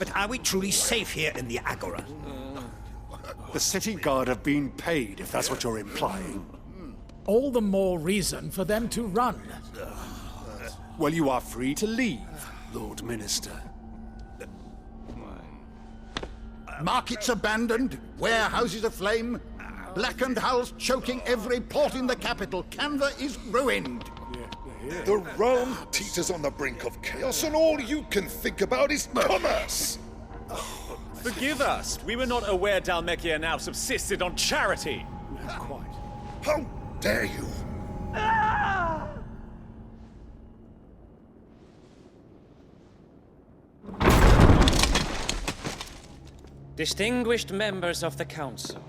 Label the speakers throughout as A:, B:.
A: But are we truly safe here in the Agora?
B: The city guard have been paid, if that's what you're implying.
C: All the more reason for them to run.
B: Well, you are free to leave, Lord Minister.
D: Markets abandoned, warehouses aflame, blackened hulls choking every port in the capital. Canva is ruined.
E: The realm teeters on the brink of chaos, and all you can think about is commerce!
F: Forgive us! We were not aware Dhalmekia now subsisted on charity!
B: Not quite.
E: How dare you!
G: Distinguished members of the Council,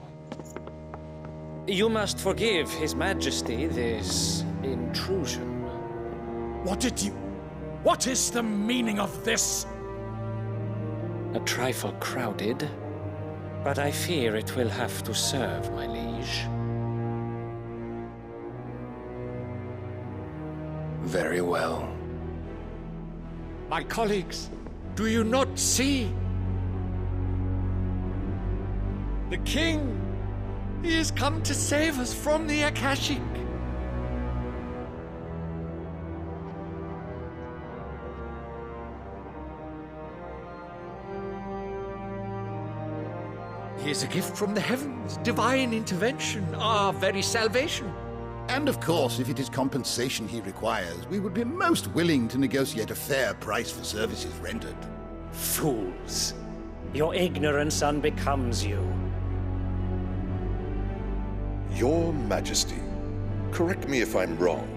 G: you must forgive His Majesty this intrusion.
C: What is the meaning of this?
G: A trifle crowded, but I fear it will have to serve, my liege.
H: Very well.
I: My colleagues, do you not see? The king! He has come to save us from the Akashic! He is a gift from the heavens, divine intervention, our very salvation.
D: And of course, if it is compensation he requires, we would be most willing to negotiate a fair price for services rendered.
G: Fools! Your ignorance unbecomes you.
E: Your Majesty, correct me if I'm wrong,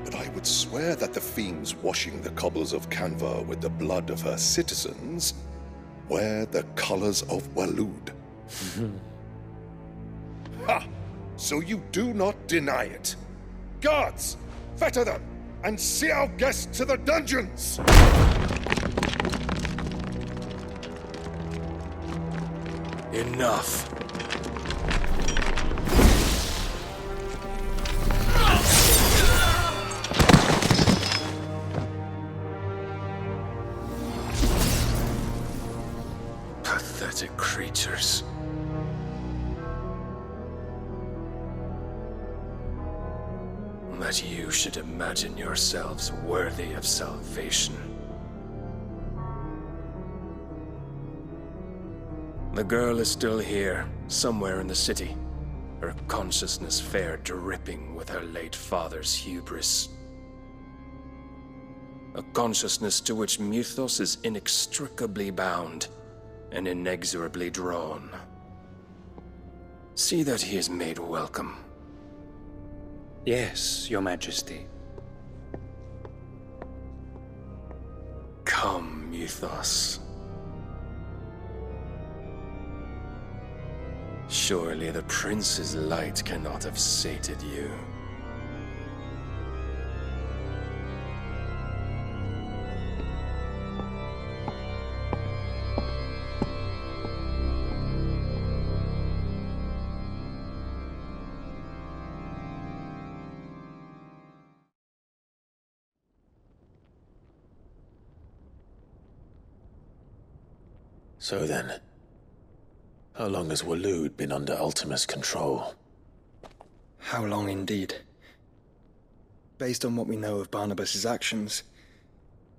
E: but I would swear that the fiends washing the cobbles of Canva with the blood of her citizens wear the colors of Waloed. Ha! So you do not deny it. Guards, fetter them, and see our guests to the dungeons!
H: Enough. Pathetic creatures. That you should imagine yourselves worthy of salvation. The girl is still here, somewhere in the city, her consciousness fair dripping with her late father's hubris. A consciousness to which Mythos is inextricably bound and inexorably drawn. See that he is made welcome.
G: Yes, Your Majesty.
H: Come, Mythos. Surely the prince's light cannot have sated you.
J: So then, how long has Waloed been under Ultima's control?
K: How long indeed? Based on what we know of Barnabas's actions,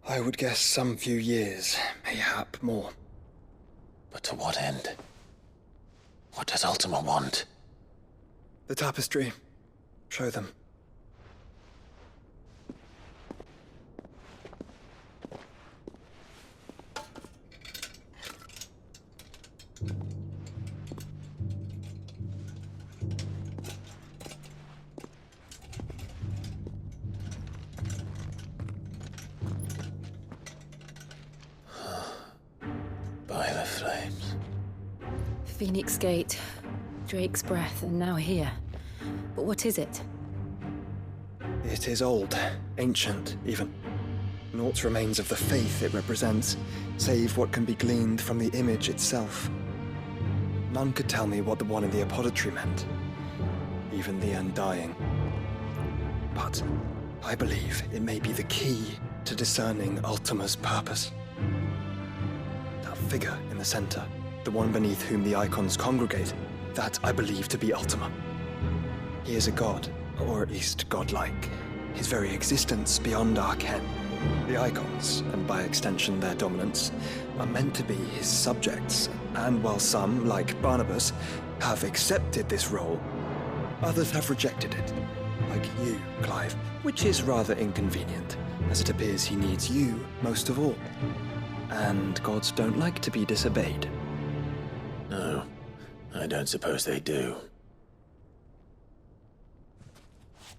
K: I would guess some few years, mayhap more.
J: But to what end? What does Ultima want?
K: The tapestry. Show them.
J: By the flames.
L: Phoenix Gate, Drake's Breath, and now here. But what is it?
K: It is old, ancient, even. Naught remains of the faith it represents, save what can be gleaned from the image itself. None could tell me what the one in the apothecary meant, even the Undying. But I believe it may be the key to discerning Ultima's purpose. That figure in the center, the one beneath whom the Eikons congregate, that I believe to be Ultima. He is a god, or at least godlike. His very existence beyond our ken. The Eikons, and by extension their dominants, are meant to be his subjects, and while some, like Barnabas, have accepted this role, others have rejected it, like you, Clive, which is rather inconvenient, as it appears he needs you most of all. And gods don't like to be disobeyed.
J: No, I don't suppose they do.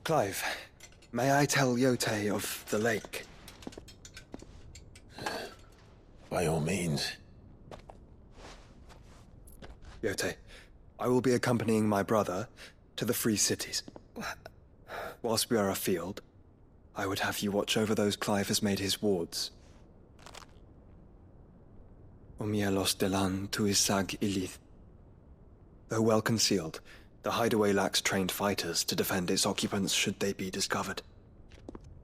K: Clive, may I tell Yote of the lake?
J: By all means.
K: Yote, I will be accompanying my brother to the Free Cities. Whilst we are afield, I would have you watch over those Clive has made his wards. Omielos delan tuisag ilith. Though well concealed, the hideaway lacks trained fighters to defend its occupants should they be discovered.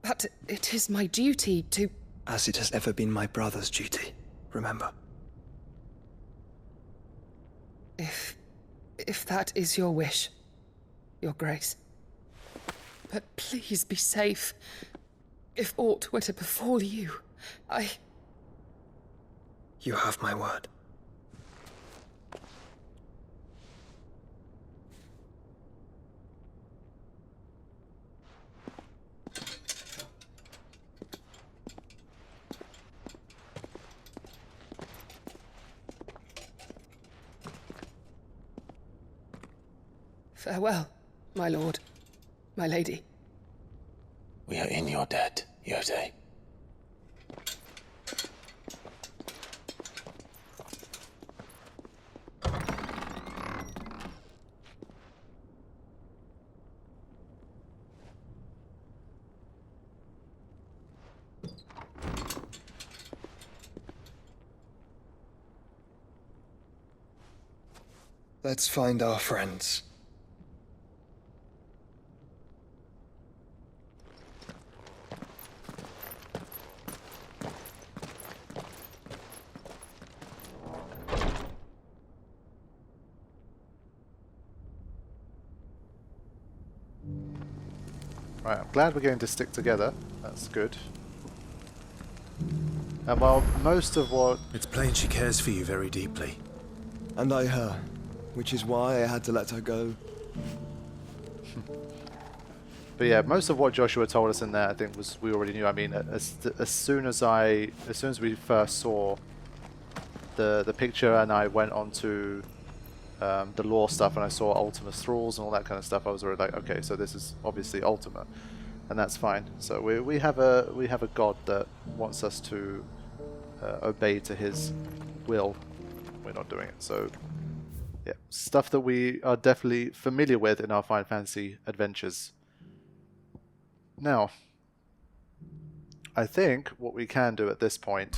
M: But it is my duty to...
K: As it has ever been my brother's duty, remember.
M: If that is your wish, Your Grace. But please be safe. If aught were to befall you,
K: You have my word.
M: Farewell, my lord, my lady.
J: We are in your debt, Yote.
K: Let's find our friends.
N: Right, I'm glad we're going to stick together. That's good. And while most of what...
O: It's plain she cares for you very deeply.
K: And I her, which is why I had to let her go.
N: But yeah, most of what Joshua told us in there, I think, was we already knew. I mean, as soon as we first saw the picture, and I went on to the lore stuff, and I saw Ultima's thralls and all that kind of stuff, I was already like, okay, so this is obviously Ultima, and that's fine. So we have a god that wants us to obey to his will. We're not doing it. So yeah, stuff that we are definitely familiar with in our Final Fantasy adventures. Now, I think what we can do at this point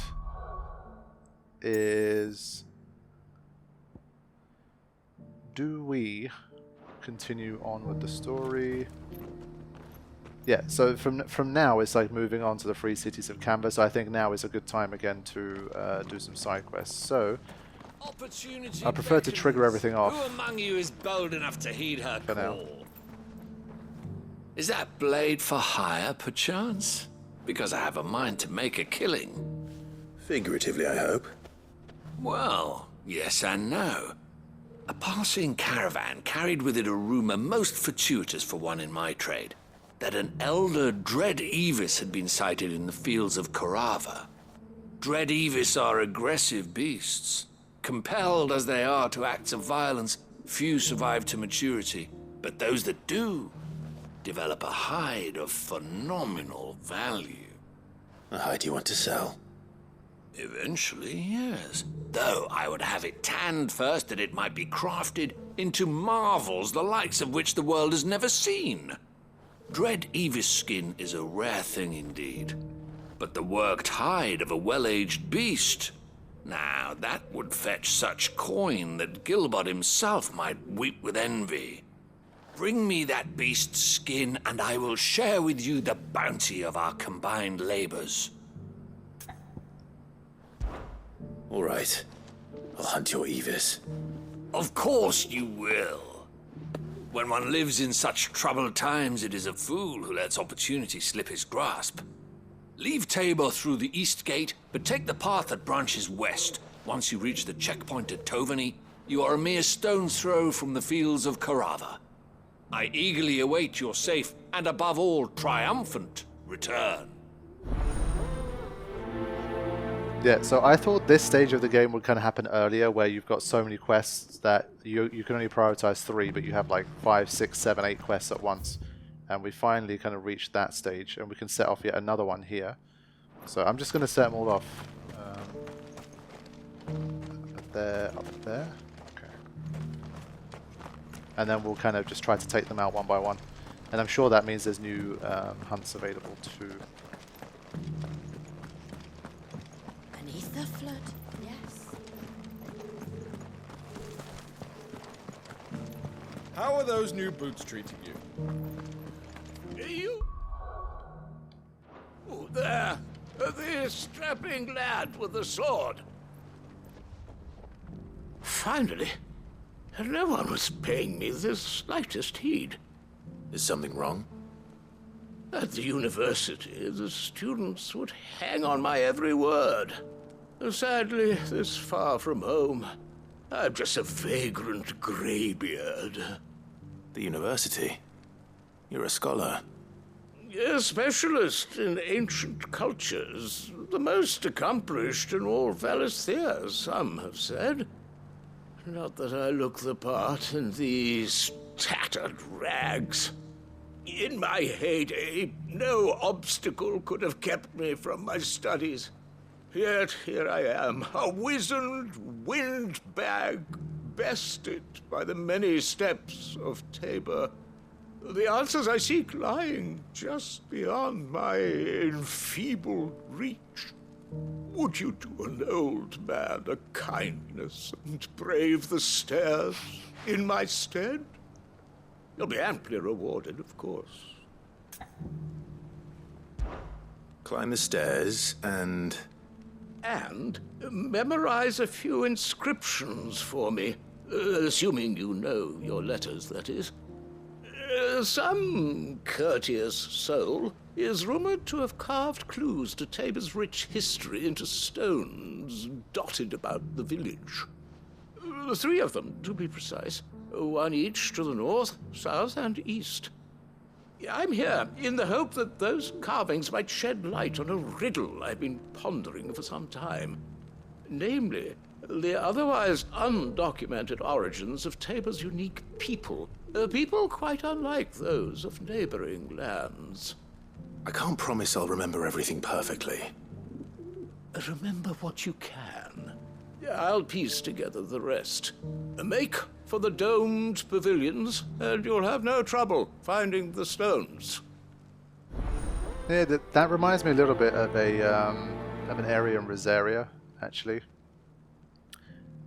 N: is, do we continue on with the story? Yeah, so from now it's like moving on to the Free Cities of Canvas. So I think now is a good time again to do some side quests. So I prefer to trigger everything off.
P: Who among you is bold enough to heed her
N: for
P: call?
N: now.
P: Is that blade for hire, perchance? Because I have a mind to make a killing.
J: Figuratively, I hope.
P: Well, yes and no. A passing caravan carried with it a rumor most fortuitous for one in my trade, that an elder Dread Evis had been sighted in the fields of Korava. Dread Evis are aggressive beasts. Compelled as they are to acts of violence, few survive to maturity, but those that do develop a hide of phenomenal value.
J: A hide you want to sell?
P: Eventually, yes. Though I would have it tanned first that it might be crafted into marvels the likes of which the world has never seen. Dread Evis skin is a rare thing indeed. But the worked hide of a well-aged beast, now that would fetch such coin that Gilbert himself might weep with envy. Bring me that beast's skin, and I will share with you the bounty of our combined labors.
J: All right. I'll hunt your Evis.
P: Of course you will. When one lives in such troubled times, it is a fool who lets opportunity slip his grasp. Leave Tabor through the east gate, but take the path that branches west. Once you reach the checkpoint at Tovany, you are a mere stone's throw from the fields of Caratha. I eagerly await your safe, and above all, triumphant return.
N: Yeah, so I thought this stage of the game would kind of happen earlier, where you've got so many quests that you can only prioritize 3, but you have like 5, 6, 7, 8 quests at once. And we finally kind of reached that stage, and we can set off yet another one here. So I'm just going to set them all off. Up there. Okay. And then we'll kind of just try to take them out one by one. And I'm sure that means there's new hunts available too.
Q: Beneath the flood, yes.
I: How are those new boots treating you?
P: You? Oh, there. The strapping lad with the sword. Finally. No one was paying me the slightest heed.
J: Is something wrong?
P: At the university, the students would hang on my every word. Sadly, this far from home, I'm just a vagrant greybeard.
J: The university? You're a scholar.
P: A specialist in ancient cultures. The most accomplished in all Valisthea, some have said. Not that I look the part in these tattered rags. In my heyday, no obstacle could have kept me from my studies. Yet here I am, a wizened windbag, bested by the many steps of Tabor. The answers I seek lying just beyond my enfeebled reach. Would you do an old man a kindness and brave the stairs in my stead? You'll be amply rewarded, of course.
J: Climb the stairs and...
P: And memorize a few inscriptions for me, assuming you know your letters, that is. Some courteous soul is rumored to have carved clues to Tabor's rich history into stones dotted about the village. 3 of them, to be precise. 1 each to the north, south, and east. I'm here in the hope that those carvings might shed light on a riddle I've been pondering for some time. Namely, the otherwise undocumented origins of Tabor's unique people. People quite unlike those of neighboring lands.
J: I can't promise I'll remember everything perfectly.
P: Remember what you can. I'll piece together the rest. Make for the domed pavilions, and you'll have no trouble finding the stones.
N: Yeah, that reminds me a little bit of an area in Rosaria, actually.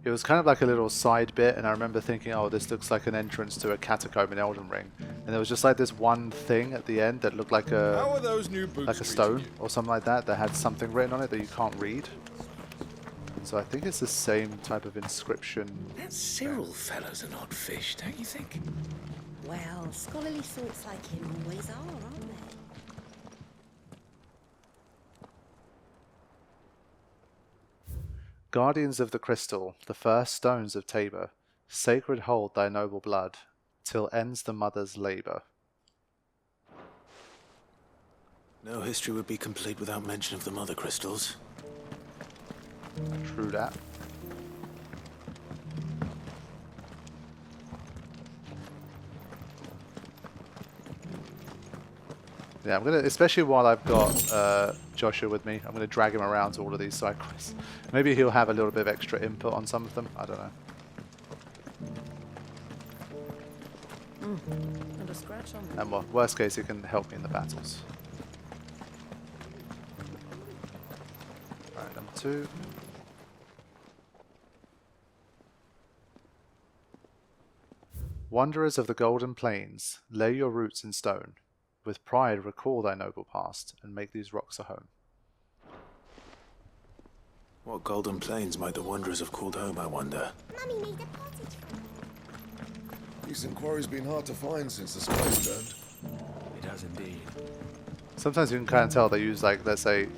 N: It was kind of like a little side bit, and I remember thinking, oh, this looks like an entrance to a catacomb in Elden Ring. And there was just like this one thing at the end that looked like a stone or something like that had something written on it that you can't read. So I think it's the same type of inscription.
J: That Cyril fellow's an odd fish, don't you think?
Q: Well, scholarly thoughts like him always are, aren't they?
N: Guardians of the Crystal, the first stones of Tabor, sacred hold thy noble blood, till ends the mother's labour.
J: No history would be complete without mention of the mother crystals.
N: True that. Yeah, I'm gonna, especially while I've got Joshua with me, I'm gonna drag him around to all of these side quests. Maybe he'll have a little bit of extra input on some of them. I don't know.
L: And a scratch on them.
N: And well, worst case, he can help me in the battles. Alright, number 2. Wanderers of the Golden Plains, lay your roots in stone. With pride recall thy noble past, and make these rocks a home.
J: What golden plains might the wanderers have called home, I wonder?
Q: Mummy made a pottage.
E: Decent quarry's been hard to find since the spice turned.
O: It has indeed.
N: Sometimes you can kind of tell they use, like, let's say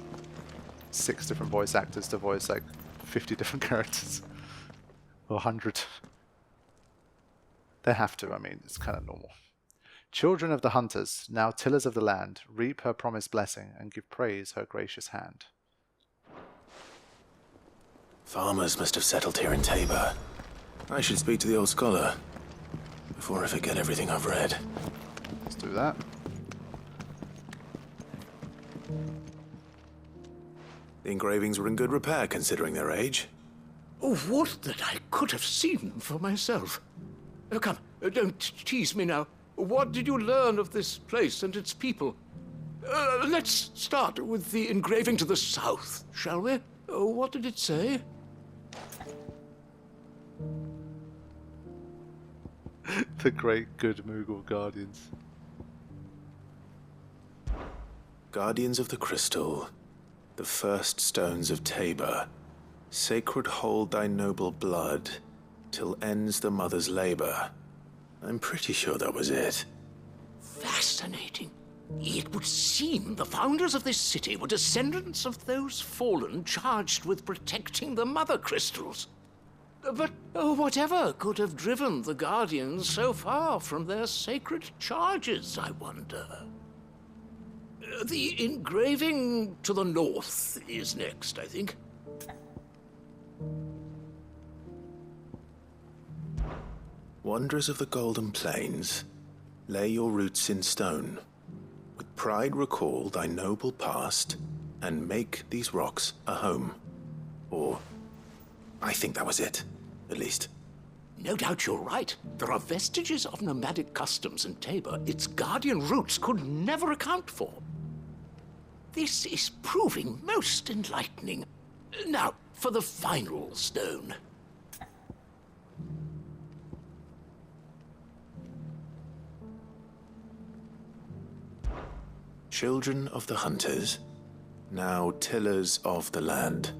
N: 6 different voice actors to voice like 50 different characters. Or 100. They have to, I mean, it's kind of normal. Children of the hunters, now tillers of the land, reap her promised blessing and give praise her gracious hand.
J: Farmers must have settled here in Tabor. I should speak to the old scholar before I forget everything I've read.
N: Let's do that.
J: The engravings were in good repair considering their age.
D: Oh, would that I could have seen for myself. Oh, come, don't tease me now. What did you learn of this place and its people? Let's start with the engraving to the south, shall we? What did it say?
N: The great good Moogle Guardians.
J: Guardians of the Crystal, the first stones of Tabor, sacred hold thy noble blood, till ends the mother's labor. I'm pretty sure that was it.
D: Fascinating. It would seem the founders of this city were descendants of those fallen charged with protecting the mother crystals. But whatever could have driven the Guardians so far from their sacred charges, I wonder? The engraving to the north is next, I think.
J: Wanderers of the Golden Plains, lay your roots in stone. With pride recall thy noble past, and make these rocks a home. Or, I think that was it, at least.
D: No doubt you're right. There are vestiges of nomadic customs in Tabor its guardian roots could never account for. This is proving most enlightening. Now, for the final stone.
J: Children of the hunters, now tillers of the land,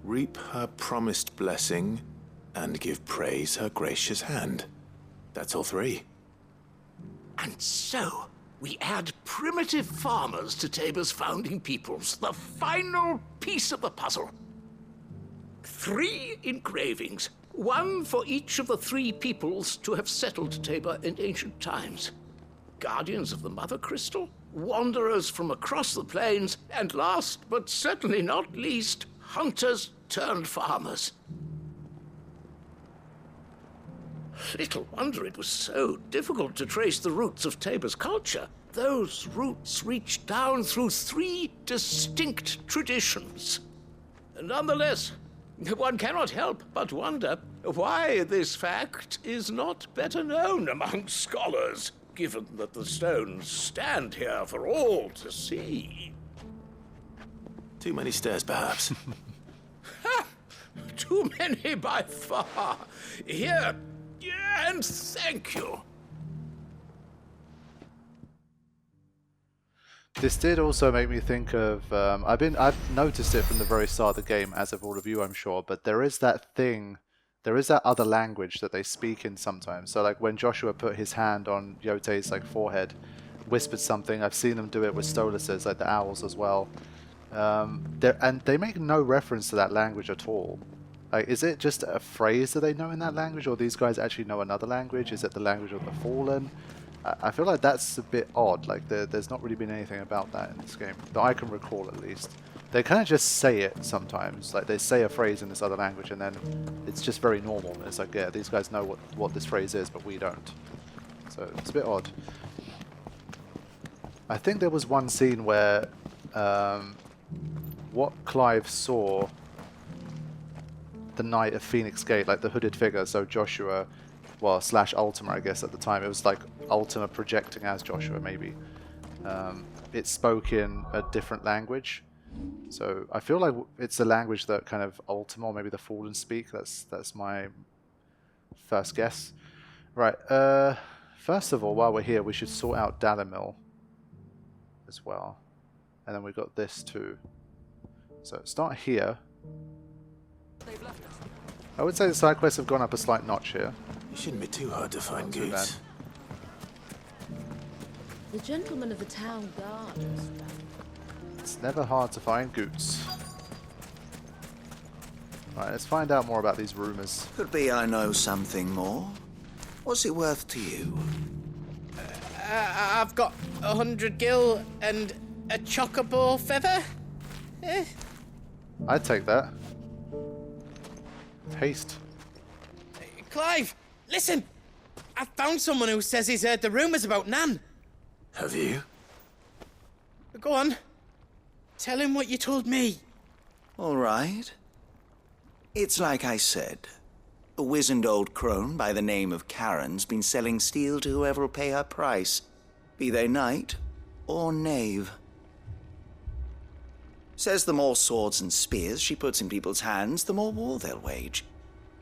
J: reap her promised blessing and give praise her gracious hand. That's all 3.
D: And so, we add primitive farmers to Tabor's founding peoples, the final piece of the puzzle. 3 engravings, 1 for each of the 3 peoples to have settled Tabor in ancient times. Guardians of the Mother Crystal, wanderers from across the plains, and last but certainly not least, hunters turned farmers. Little wonder it was so difficult to trace the roots of Tabor's culture. Those roots reach down through 3 distinct traditions. Nonetheless, one cannot help but wonder why this fact is not better known among scholars, given that the stones stand here for all to see.
J: Too many stairs, perhaps.
D: Too many by far. Here, and thank you.
N: This did also make me think of, I've noticed it from the very start of the game, as of all of you, I'm sure, but there is that thing, there is that other language that they speak in sometimes. So like when Joshua put his hand on Yote's like forehead, whispered something, I've seen them do it with Stolas's, like the owls as well. And they make no reference to that language at all. Like, is it just a phrase that they know in that language, or these guys actually know another language? Is it the language of the Fallen? I feel like that's a bit odd. Like, there's not really been anything about that in this game, that I can recall at least. They kind of just say it sometimes. Like, they say a phrase in this other language, and then it's just very normal. It's like, yeah, these guys know what this phrase is, but we don't. So, it's a bit odd. I think there was one scene where what Clive saw the Knight of Phoenix Gate, like the hooded figure, so Joshua, well, / Ultima, I guess at the time. It was like Ultima projecting as Joshua, maybe. It spoke in a different language. So I feel like it's a language that kind of Ultima, or maybe the Fallen speak. That's my first guess. Right, first of all, while we're here, we should sort out Dalimil as well. And then we've got this too. So start here. I would say the side quests have gone up a slight notch here.
J: It shouldn't be too hard to find
N: Too bad.
J: goods.
Q: The gentleman of the town guard.
N: It's never hard to find goods. Right, let's find out more about these rumors.
R: Could be I know something more. What's it worth to you?
S: I've got 100 gil and a chocobo feather.
N: I'd take that. Haste.
S: Clive, listen! I found someone who says he's heard the rumours about Nan.
J: Have you?
S: Go on. Tell him what you told me.
R: All right. It's like I said. A wizened old crone by the name of Charon's been selling steel to whoever'll pay her price, be they knight or knave. Says the more swords and spears she puts in people's hands, the more war they'll wage.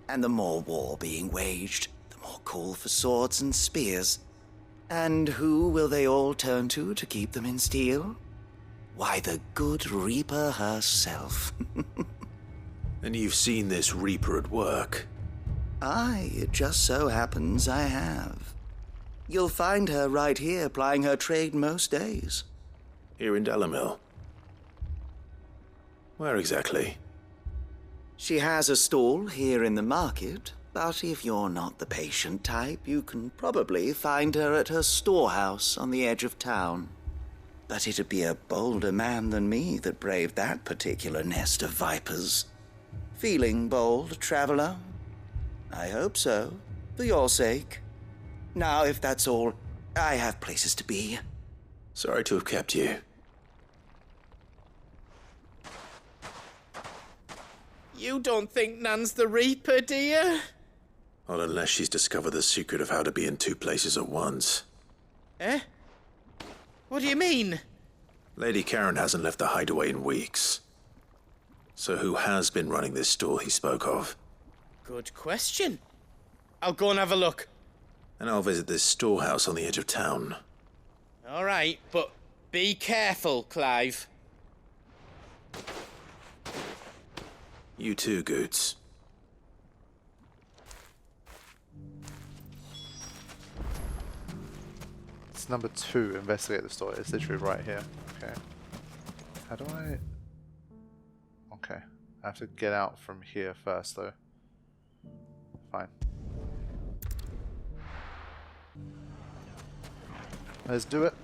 R: And the more war being waged, the more call for swords and spears. And who will they all turn to keep them in steel? Why, the good Reaper herself.
J: And you've seen this Reaper at work?
R: Aye, it just so happens I have. You'll find her right here plying her trade most days.
J: Here in Delamil? Where exactly?
R: She has a stall here in the market, but if you're not the patient type, you can probably find her at her storehouse on the edge of town. But it'd be a bolder man than me that braved that particular nest of vipers. Feeling bold, traveler? I hope so, for your sake. Now, if that's all, I have places to be.
J: Sorry to have kept you.
S: You don't think Nan's the Reaper, do you?
J: Not unless she's discovered the secret of how to be in two places at once.
S: Eh? What do you mean?
J: Lady Charon hasn't left the hideaway in weeks. So who has been running this stall he spoke of?
S: Good question. I'll go and have a look.
J: And I'll visit this storehouse on the edge of town.
S: All right, but be careful, Clive.
J: You too, Goots.
N: It's number 2, investigate the store. It's literally right here. Okay. How do I... Okay. I have to get out from here first, though. Fine. Let's do it.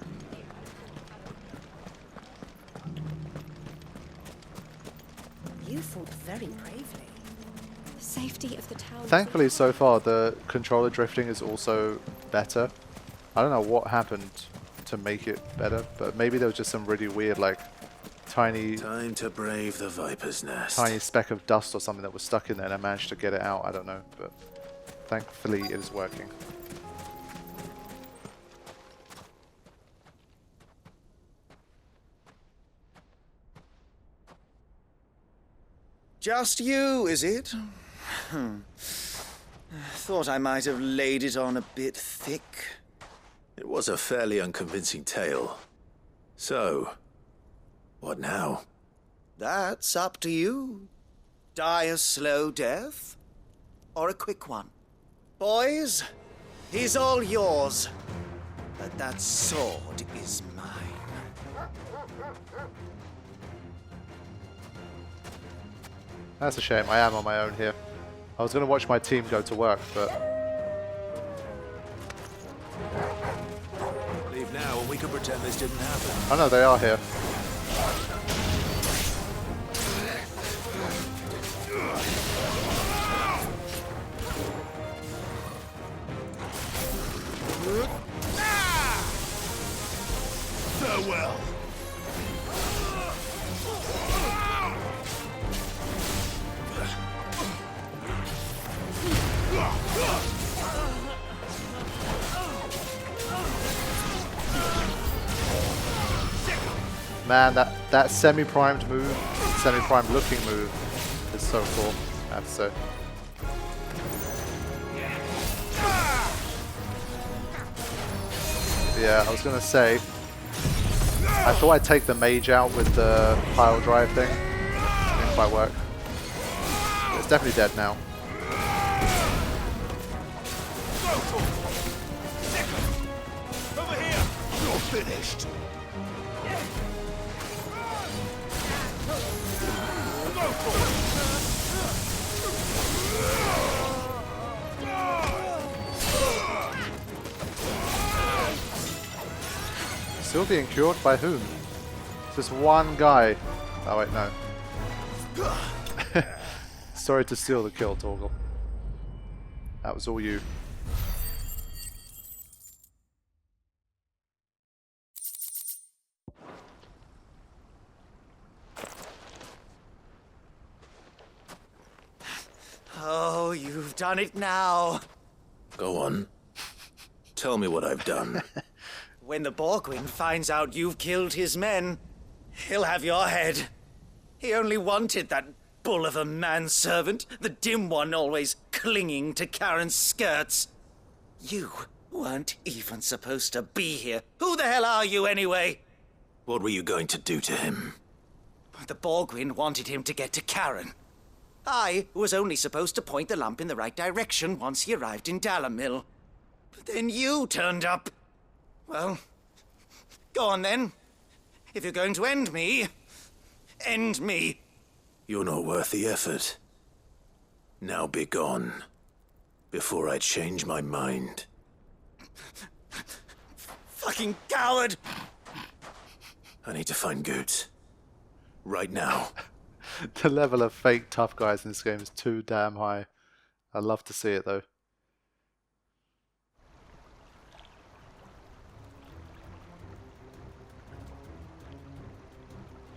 Q: You fought very bravely. The safety of the town.
N: Thankfully, so far, the controller drifting is also better. I don't know what happened to make it better, but maybe there was just some really weird, like, tiny...
J: Time to brave the Viper's nest.
N: Tiny speck of dust or something that was stuck in there, and I managed to get it out. I don't know, but thankfully it is working.
R: Just you, is it? Thought I might have laid it on a bit thick.
J: It was a fairly unconvincing tale. So, what now?
R: That's up to you. Die a slow death, or a quick one. Boys, he's all yours. But that sword is mine.
N: That's a shame. I am on my own here. I was going to watch my team go to work, but...
J: Leave now and we can pretend this didn't happen.
N: Oh no, they are here.
A: Farewell.
N: Man, that semi-primed move, semi-primed looking move is so cool, I have to say. Yeah, I was gonna say, I thought I'd take the mage out with the pile drive thing. Didn't quite work.
J: There's
N: definitely dead now.
A: Over here! You're finished! Go for it!
N: Still being cured by whom? Just one guy. Oh wait, no. Sorry to steal the kill, Torgal. That was all you.
R: Oh, you've done it now.
J: Go on. Tell me what I've done.
R: When the Borgwyn finds out you've killed his men, he'll have your head. He only wanted that bull of a manservant, the dim one always clinging to Charon's skirts. You weren't even supposed to be here. Who the hell are you anyway?
J: What were you going to do to him?
R: The Borgwyn wanted him to get to Charon. I was only supposed to point the lamp in the right direction once he arrived in Dalamil. But then you turned up. Well, go on then. If you're going to end me, end me.
J: You're not worth the effort. Now be gone, before I change my mind.
R: Fucking coward!
J: I need to find Goot. Right now.
N: The level of fake tough guys in this game is too damn high. I'd love to see it though.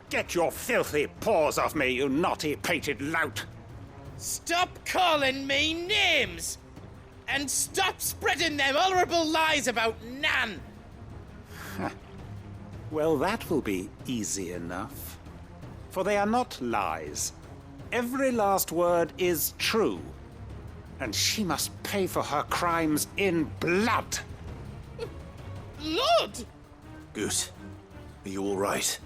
A: Get your filthy paws off me, you naughty-pated lout!
S: Stop calling me names! And stop spreading them horrible lies about Nan!
A: Well, that will be easy enough. For they are not lies. Every last word is true. And she must pay for her crimes in blood.
S: Blood?
J: Goot, are you all right?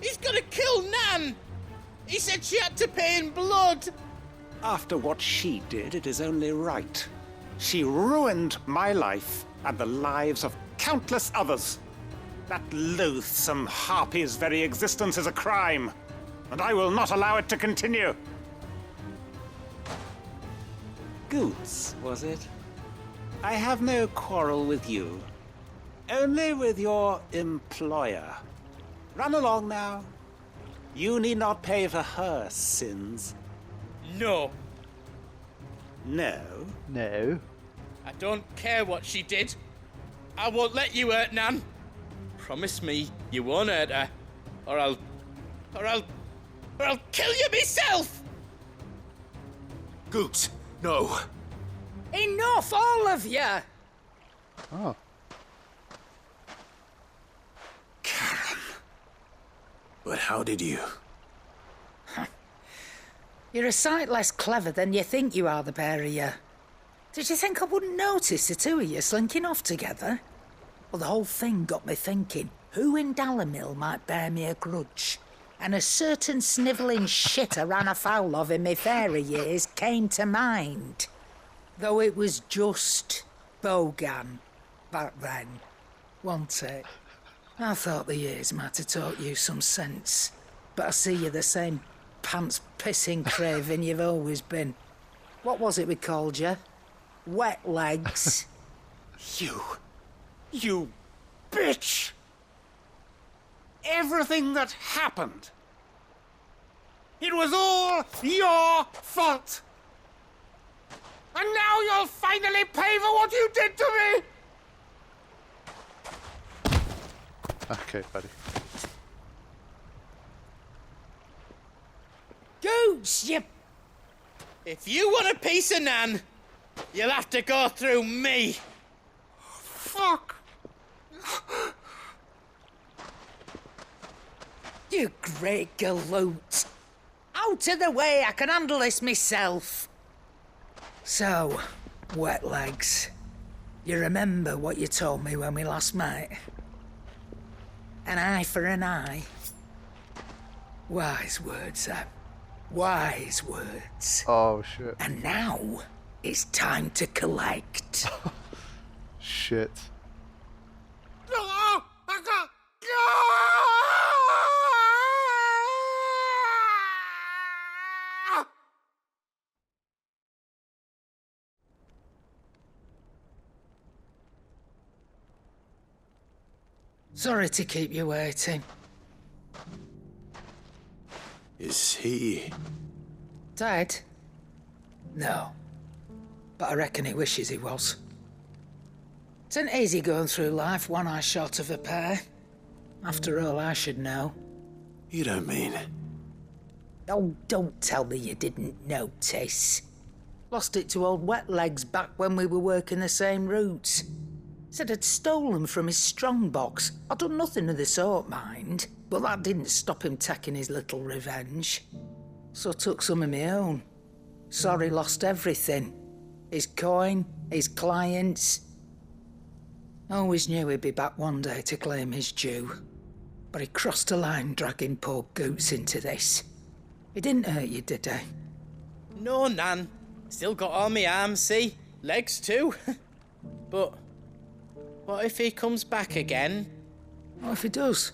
S: He's gonna kill Nan! He said she had to pay in blood!
A: After what she did, it is only right. She ruined my life and the lives of countless others. That loathsome harpy's very existence is a crime, and I will not allow it to continue. Goots, was it? I have no quarrel with you. Only with your employer. Run along now. You need not pay for her sins.
S: No.
A: No?
N: No.
S: I don't care what she did. I won't let you hurt Nan. Promise me you won't hurt her, or I'll kill you myself!
J: Goot, no.
M: Enough, all of you!
N: Oh.
J: Charon. But how did you?
M: You're a sight less clever than you think you are, the pair of you. Did you think I wouldn't notice the two of you slinking off together? Well, the whole thing got me thinking, who in Dalamil might bear me a grudge? And a certain snivelling shit I ran afoul of in my fairy years came to mind. Though it was just Bogan back then, wasn't it? I thought the years might have taught you some sense, but I see you're the same pants-pissing craven you've always been. What was it we called you? Wet legs?
A: You bitch! Everything that happened, it was all your fault! And now you'll finally pay for what you did to me!
N: Okay, buddy.
S: Goots, you... If you want a piece of Nan, you'll have to go through me.
A: Fuck!
M: You great galoot. Out of the way, I can handle this myself. So, wet legs, you remember what you told me when we last met? An eye for an eye. Wise words, that. Wise words.
N: Oh, shit.
M: And now, it's time to collect.
N: Shit.
M: Sorry to keep you waiting.
J: Is he...
M: Dead? No. But I reckon he wishes he was. It ain't easy going through life one eye short of a pair. After all, I should know.
J: You don't mean...
M: Oh, don't tell me you didn't notice. Lost it to old Wet Legs back when we were working the same routes. Said I'd stolen from his strongbox. I'd done nothing of the sort, mind. But that didn't stop him taking his little revenge. So I took some of my own. Sorry, lost everything. His coin, his clients. Always knew he'd be back one day to claim his due. But he crossed a line dragging poor Goots into this. He didn't hurt you, did he?
S: No, Nan. Still got all my arms, see? Legs too. But what if he comes back again?
M: What if he does?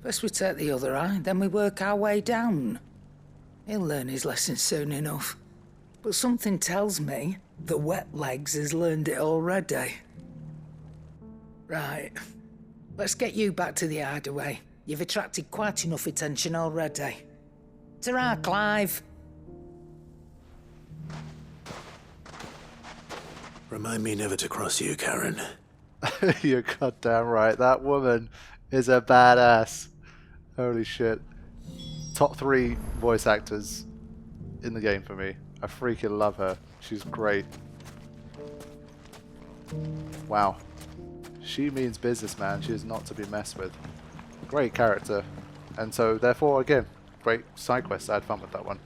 M: First we take the other eye, then we work our way down. He'll learn his lesson soon enough. But something tells me the Wet Legs has learned it already. Right. Let's get you back to the hideaway. You've attracted quite enough attention already. Ta-ra, Clive.
J: Remind me never to cross you, Charon.
N: You're goddamn right. That woman is a badass. Holy shit. Top 3 voice actors in the game for me. I freaking love her. She's great. Wow. She means business, man. She is not to be messed with. Great character. And so, therefore, again, great side quest. I had fun with that one.